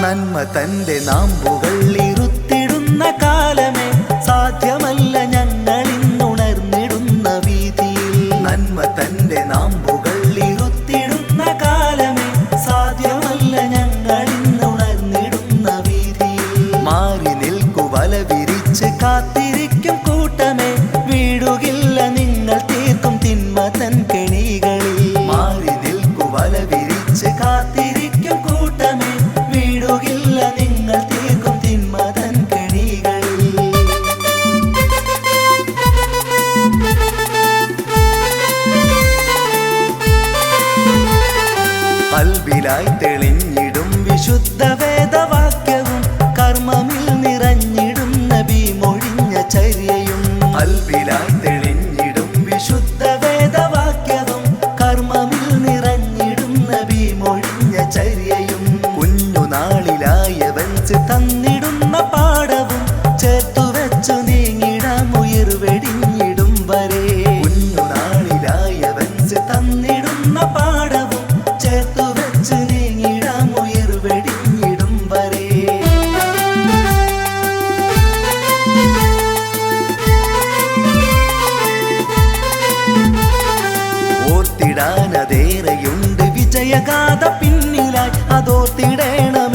നന്മ തന്റെ നാമ്പുകൾ ഇരുത്തിടുന്ന കാലമേ സാധ്യമല്ല ഞങ്ങളിന്നുണർന്നിടുന്ന വീതിയിൽ. നന്മ തന്റെ നാമ്പുകൾ ഇരുത്തിടുന്ന കാലമേ സാധ്യമല്ല ഞങ്ങളിന്നുണർന്നിടുന്ന വീതിയിൽ. മാറി നിൽക്കു വല വിരിച്ച് കാത്തിരിക്കും കൂട്ടമേ വീടുകില്ല നിങ്ങൾ തീർക്കും തിന്മ തൻ കെണികളിൽ. മാറി നിൽക്കു വല വിരിച്ച് കാത്തിരിക്കും കൂട്ടമേ വീടുകില്ല നിങ്ങൾ തീർക്കും തിന്മ തൻ കെണികളിൽ. കൽബിലായി തെളിഞ്ഞിടും വിശുദ്ധ വേദവാക്യവും കർമ്മമിൽ നിറഞ്ഞിടും നബി മൊഴിഞ്ഞ ചര്യയും. കൽബിലായി തെളിഞ്ഞിടും വിശുദ്ധ വേദവാക്യവും കർമ്മമിൽ നിറഞ്ഞിടും നബി മൊഴിഞ്ഞ ചര്യയും. കുഞ്ഞുനാളിലായവൻ തന്നിടുന്ന പാഠവും ചേർത്തുവെച്ചു നീങ്ങിടാം ഉയർവെടിഞ്ഞിടും വരെ. കുഞ്ഞുനാളിലായവൻ തന്നിടുന്ന പാഠവും ചേർത്തുവെച്ചു നീങ്ങിടാം ഉയർവെടിഞ്ഞിടും വരെ. ഓർത്തിടാനതേറെയുണ്ട് വിജയഗാഥ പിന്നിലായി അതോർത്തിടേണം